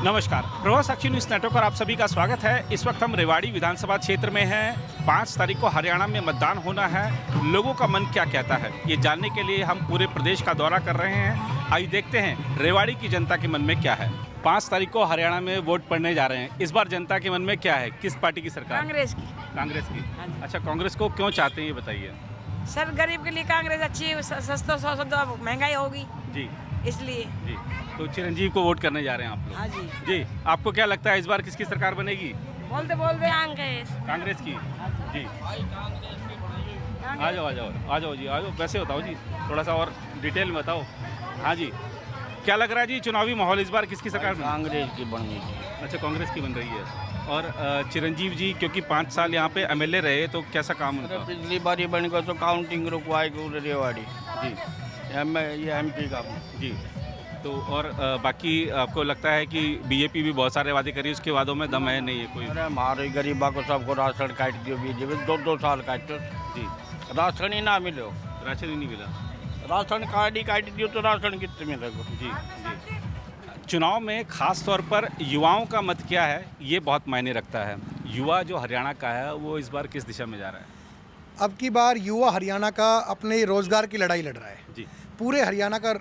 नमस्कार, प्रवाह साक्षी news network पर आप सभी का स्वागत है। इस वक्त हम रेवाड़ी विधानसभा क्षेत्र में हैं। 5 तारीख को हरियाणा में मतदान होना है। लोगों का मन क्या कहता है, ये जानने के लिए हम पूरे प्रदेश का दौरा कर रहे हैं। आइए देखते हैं रेवाड़ी की जनता के मन में क्या है। 5 तारीख को हरियाणा में वोट पड़ने जा रहे हैं। इस बार जनता के मन में क्या है, किस पार्टी की सरकार? कांग्रेस की। कांग्रेस की। अच्छा, कांग्रेस को क्यों चाहते हैं ये बताइए। सर, गरीब के लिए कांग्रेस अच्छी है, सस्ता सौदा महंगाई होगी जी इसलिए। जी, तो चिरंजीव को वोट करने जा रहे हैं आप लोग? हाँ जी। जी, आपको क्या लगता है इस बार किसकी सरकार बनेगी? बोलते बोलते कांग्रेस की। जी, आ जाओ जी, आ जाओ। वैसे बताओ जी, थोड़ा सा और डिटेल में बताओ। हाँ जी, क्या लग रहा है जी, चुनावी माहौल इस बार किसकी सरकार बनेगी? कांग्रेस की बनेगी। अच्छा, कांग्रेस की बन रही है। और चिरंजीव जी क्योंकि 5 साल यहाँ पे एमएलए रहे, तो कैसा काम उनका? पिछली बार बन गया तो काउंटिंग रुकवाएगी उधर रेवाड़ी। जी ये एमपी का। जी, तो और बाकी आपको लगता है कि बीजेपी भी बहुत सारे वादे करी, उसके वादों में दम है नहीं है कोई? अरे हमारे गरीबा को सबको राशन काट दियो बीजेपी, 2-2 साल काटो जी, राशन ही ना मिलो। राशन ही नहीं मिला। राशन कार्ड ही काट दियो तो राशन कितने मिलेगा? जी जी, चुनाव में खास तौर पर युवाओं का मत क्या है, ये बहुत मायने रखता है। युवा जो हरियाणा का है वो इस बार किस दिशा में जा रहा है? अब की बार युवा हरियाणा का अपने रोजगार की लड़ाई लड़ रहा है। जी पूरे हरियाणा का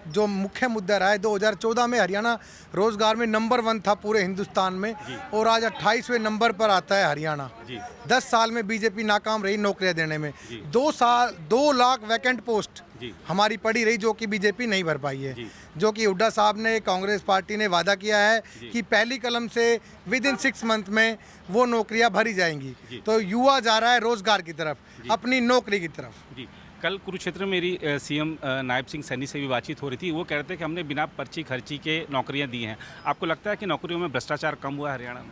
जो मुख्य मुद्दा रहा है, 2014 में हरियाणा रोजगार में नंबर 1 था पूरे हिंदुस्तान में, और आज 28वें नंबर पर आता है हरियाणा। जी 10 साल में बीजेपी नाकाम रही नौकरियां देने में। 2 लाख वैकेंट पोस्ट जी हमारी पड़ी रही, जो कि बीजेपी नहीं भर पाई है। जी। जो कि हुड्डा साहब ने, कांग्रेस पार्टी ने वादा किया है कि पहली कलम से विदिन 6 मंथ में वो नौकरियां भरी जाएंगी। तो युवा जा रहा है रोजगार की तरफ, अपनी नौकरी की तरफ। जी, कल कुरुक्षेत्र में मेरी सीएम नायब सिंह सैनी से भी बातचीत हो रही थी। वो कह रहे थे कि हमने बिना पर्ची खर्ची के नौकरियां दी हैं। आपको लगता है कि नौकरियों में भ्रष्टाचार कम हुआ है हरियाणा में?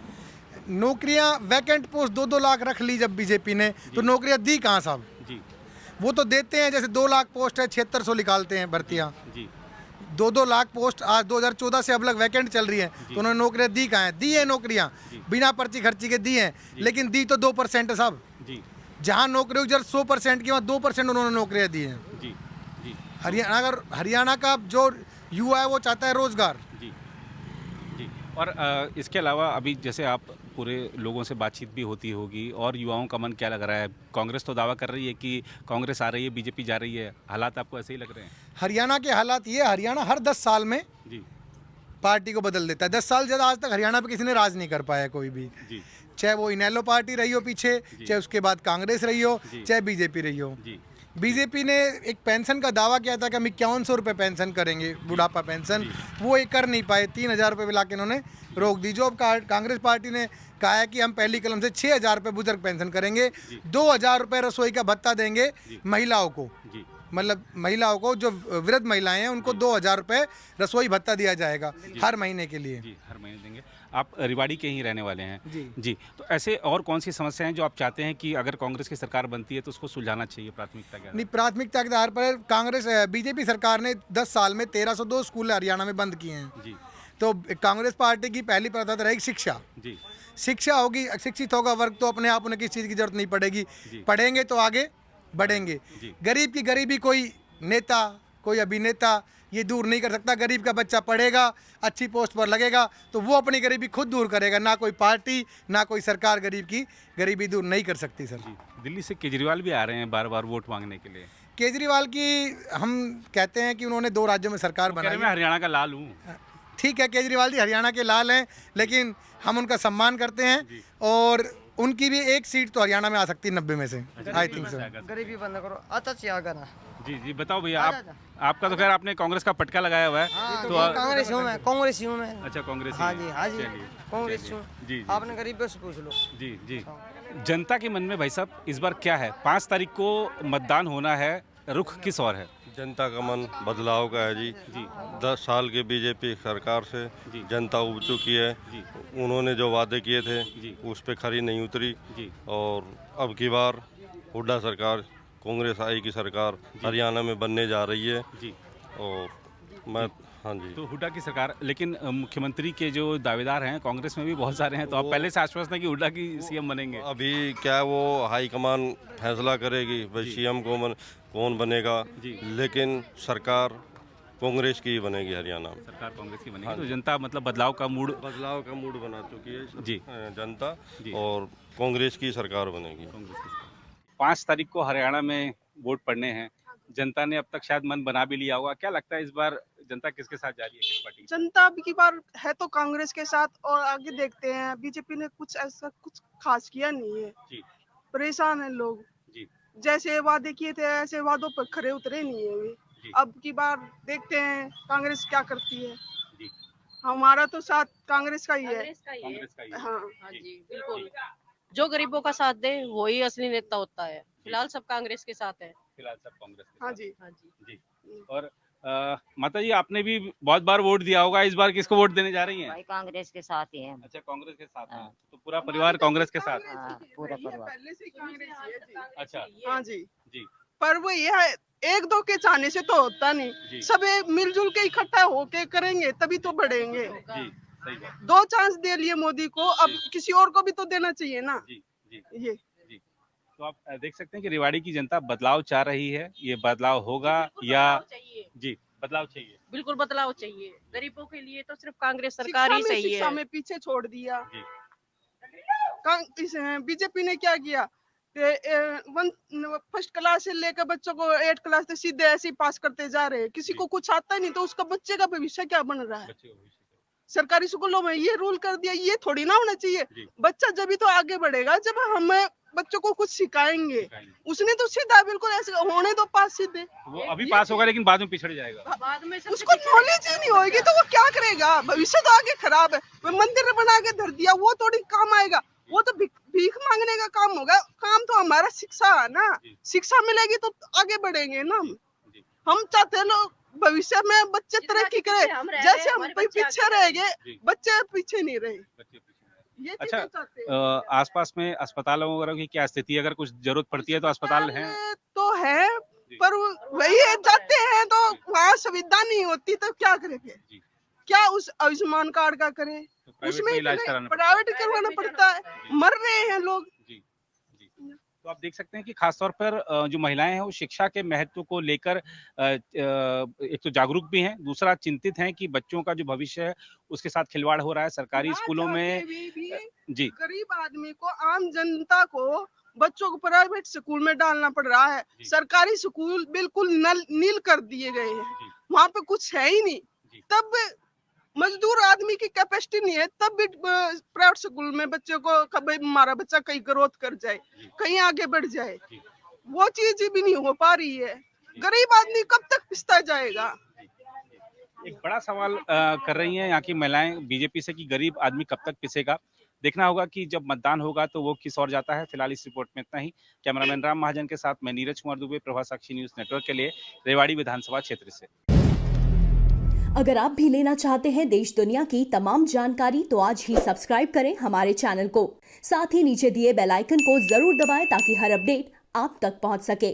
नौकरियां वैकेंट पोस्ट 2-2 लाख रख ली जब बीजेपी ने, तो नौकरियां दी कहाँ साहब? जी वो तो देते हैं, जैसे 2 लाख पोस्ट है 7600 निकालते हैं भर्तियां। जी 2-2 लाख पोस्ट आज 2014 से अब लग वैकेंट चल रही है, तो उन्होंने नौकरियां दी कहाँ है? दी है नौकरियां, बिना पर्ची खर्ची के दी हैं, लेकिन दी तो 2% है साहब। जी जहाँ नौकरी जब 100% की, वहाँ 2% उन्होंने नौकरियां दी हैं। जी जी हरियाणा का जो युवा है वो चाहता है रोजगार। जी जी, और इसके अलावा अभी जैसे आप पूरे लोगों से बातचीत भी होती होगी, और युवाओं का मन क्या लग रहा है? कांग्रेस तो दावा कर रही है कि कांग्रेस आ रही है, बीजेपी जा रही है। हालात आपको ऐसे ही लग रहे हैं? हरियाणा के हालात ये, हरियाणा हर 10 साल में जी पार्टी को बदल देता है। 10 साल ज़्यादा आज तक हरियाणा पे किसी ने राज नहीं कर पाया कोई भी। जी चाहे वो इनेलो पार्टी रही हो पीछे, चाहे उसके बाद कांग्रेस रही हो, चाहे बीजेपी रही हो। जी बीजेपी ने एक पेंशन का दावा किया था कि हम 5100 रुपये पेंशन करेंगे, बुढ़ापा पेंशन, वो ये कर नहीं पाए। 3000 रुपये मिला के इन्होंने रोक दी। जो अब कांग्रेस पार्टी ने कहा है कि हम पहली कलम से 6000 रुपये बुजुर्ग पेंशन करेंगे, 2000 रुपये रसोई का भत्ता देंगे महिलाओं को। जी, मतलब महिलाओं को, जो वृद्ध महिलाएं हैं उनको 2000 रुपये रसोई भत्ता दिया जाएगा हर महीने के लिए। जी, हर महीने देंगे। आप रेवाड़ी के ही रहने वाले हैं? जी जी, तो ऐसे और कौन सी समस्याएं हैं जो आप चाहते हैं कि अगर कांग्रेस की सरकार बनती है तो उसको सुलझाना चाहिए? प्राथमिकता क्या है? नहीं, प्राथमिकता के आधार पर बीजेपी सरकार ने 10 साल में 1302 स्कूल हरियाणा में बंद किए हैं। जी तो कांग्रेस पार्टी की पहली प्राथमिकता रहेगी शिक्षा। जी शिक्षा होगी, शिक्षित होगा वर्ग तो अपने आप उन्हें किसी चीज़ की जरूरत नहीं पड़ेगी। पढ़ेंगे तो आगे बढ़ेंगे। गरीब की गरीबी कोई नेता, कोई अभिनेता ये दूर नहीं कर सकता। गरीब का बच्चा पढ़ेगा, अच्छी पोस्ट पर लगेगा, तो वो अपनी गरीबी खुद दूर करेगा। ना कोई पार्टी, ना कोई सरकार गरीब की गरीबी दूर नहीं कर सकती सर। दिल्ली से केजरीवाल भी आ रहे हैं बार बार वोट मांगने के लिए। केजरीवाल की हम कहते हैं कि उन्होंने 2 राज्यों में सरकार बनाई। मैं हरियाणा का लाल हूँ। ठीक है, केजरीवाल जी हरियाणा के लाल हैं, लेकिन हम उनका सम्मान करते हैं, और उनकी भी एक सीट तो हरियाणा में आ सकती है 90 में से, आई थिंक सो। गरीबी बंद करो, अच्छा आगा। जी जी, बताओ भैया, आपका तो खैर आपने कांग्रेस का पटका लगाया हुआ है। तो कांग्रेस हूँ मैं। अच्छा, कांग्रेस? हाँ जी कांग्रेस हूँ। जी आपने गरीब से पूछ लो। जी जी, जनता के मन में भाई साहब इस बार क्या है? 5 तारीख को मतदान होना है, रुख किस ओर है? जनता का मन बदलाव का है जी। 10 साल के बीजेपी सरकार से जनता उब चुकी है। उन्होंने जो वादे किए थे उस पे खरी नहीं उतरी, और अब की बार हुड्डा सरकार, कांग्रेस आई की सरकार हरियाणा में बनने जा रही है। और मैं, हाँ जी, तो हुड्डा की सरकार, लेकिन मुख्यमंत्री के जो दावेदार हैं कांग्रेस में भी बहुत सारे हैं, तो आप पहले से आश्वस्त हैं कि हुड्डा की सीएम बनेंगे? अभी क्या वो हाईकमान फैसला करेगी भाई सीएम कौन बनेगा, लेकिन सरकार कांग्रेस की ही बनेगी हरियाणा में। सरकार कांग्रेस की बनेगी तो जनता मतलब बदलाव का मूड बदलाव का मूड बना चुकी है जी। जनता और कांग्रेस की सरकार बनेगी। 5 तारीख को हरियाणा में वोट पड़ने हैं। जनता ने अब तक शायद मन बना भी लिया होगा। क्या लगता है इस बार जनता किसके साथ जा रही है, किस पार्टी के? जनता अब की बार है तो कांग्रेस के साथ, और आगे देखते हैं। बीजेपी ने कुछ ऐसा कुछ खास किया नहीं है जी परेशान है लोग। जी जैसे वादे किए थे ऐसे वादों पर खरे उतरे नहीं है वे। जी। अब की बार देखते हैं कांग्रेस क्या करती है। जी हमारा तो साथ कांग्रेस का ही है। कांग्रेस का ही है। हाँ हाँ जी बिल्कुल, जो गरीबों का साथ दे वही असली नेता होता है। फिलहाल सब कांग्रेस के साथ है। फिलहाल सब कांग्रेस के हाँ साथ। जी। हाँ जी। जी। और माता जी आपने भी बहुत बार वोट दिया होगा, इस बार किसको वोट देने जा रही हैं? भाई कांग्रेस के साथ ही है। अच्छा कांग्रेस के साथ हैं। हाँ। तो पूरा परिवार कांग्रेस के साथ। हाँ, पूरा परिवार। पहले से ही कांग्रेस ही है जी। अच्छा हाँ जी। जी पर वो ये है, एक दो के चाहने से तो होता जी। नहीं। सब मिलजुल के इकट्ठा होके करेंगे तभी तो बढ़ेंगे। जी सही बात। 2 चांस दे लिए मोदी को, अब जी। किसी और को भी तो देना चाहिए ना। जी जी ये जी। तो आप देख सकते हैं कि रेवाड़ी की जनता बदलाव चाह रही है। ये बदलाव होगा या जी बदलाव चाहिए। बिल्कुल बदलाव चाहिए। गरीबों के लिए तो सिर्फ कांग्रेस सरकार ही सही शिक्षा है। में पीछे छोड़ दिया। जी बीजेपी ने क्या किया, फर्स्ट क्लास से लेकर बच्चों को 8 क्लास तक सीधे ऐसे ही पास करते जा रहे हैं। किसी जी। को कुछ आता नहीं तो उसका बच्चे का भविष्य क्या बन रहा है। बच्चे का भविष्य का। सरकारी स्कूलों में ये रूल कर दिया, ये थोड़ी ना होना चाहिए। जी। बच्चा जब भी तो आगे बढ़ेगा जब हम बच्चों को कुछ सिखाएंगे। सिखाएंगे। उसने तो सीधा बिल्कुल ऐसे होने दो पास सीधे। वो अभी पास होगा लेकिन बाद में पिछड़ जाएगा। बाद में सबसे उसको नॉलेज ही नहीं होगी तो वो क्या करेगा। भविष्य तो आगे खराब है। वो मंदिर बना के धर दिया, वो थोड़ी काम आएगा। वो तो भीख मांगने का काम होगा। काम तो हमारा शिक्षा है ना। जी। शिक्षा मिलेगी तो आगे बढ़ेंगे ना। जी हम चाहते हैं लोग भविष्य में बच्चे तरक्की करें। जैसे हम पीछे रह गए, जी। बच्चे पीछे नहीं रहे। बच्चे पिछड़ जाएंगे। ये अच्छा चीजें चाहते हैं। आसपास में अस्पतालों वगैरह की क्या स्थिति है? अगर कुछ जरूरत पड़ती है तो अस्पताल है? तो है, जी। पर वही है, जाते हैं तो वहाँ सुविधा नहीं होती तो क्या करेंगे। जी। क्या उस आयुष्मान कार्ड का करें, तो प्राइवेट उसमें में इलाज इतने कराना पड़ता है। प्राइवेट करवाना पड़ता है। मर रहे हैं लोग। जी जी। तो आप देख सकते हैं कि खासतौर पर जो महिलाएं हैं वो शिक्षा के महत्व को लेकर एक तो जागरूक भी हैं, दूसरा चिंतित हैं कि बच्चों का जो भविष्य है उसके साथ खिलवाड़ हो रहा है सरकारी ना स्कूलों में। चाहते हुए भी जी गरीब आदमी को, आम जनता को बच्चों को प्राइवेट स्कूल में डालना पड़ रहा है। जी। सरकारी स्कूल बिल्कुल नील कर दिए गए हैं। जी वहाँ पे कुछ है ही नहीं। जी। तब मजदूर आदमी की कैपेसिटी नहीं है, तब भी प्राइवेट स्कूल में बच्चों को कभी हमारा बच्चा कहीं ग्रोथ कर जाए, जी। कहीं आगे बढ़ जाए, जी। वो चीज भी नहीं हो पा रही है। गरीब आदमी कब तक पिसता जाएगा। एक बड़ा सवाल कर रही हैं यहाँ की महिलाएं बीजेपी से कि गरीब आदमी कब तक पिसेगा। देखना होगा कि जब मतदान होगा तो वो किस ओर जाता है। फिलहाल इस रिपोर्ट में इतना ही। कैमरामैन राम महाजन के साथ मैं नीरज कुमार दुबे, प्रभा साक्षी न्यूज नेटवर्क के लिए रेवाड़ी विधानसभा क्षेत्र से। अगर आप भी लेना चाहते हैं देश दुनिया की तमाम जानकारी तो आज ही सब्सक्राइब करें हमारे चैनल को। साथ ही नीचे दिए बेल आइकन को जरूर दबाएं ताकि हर अपडेट आप तक पहुंच सके।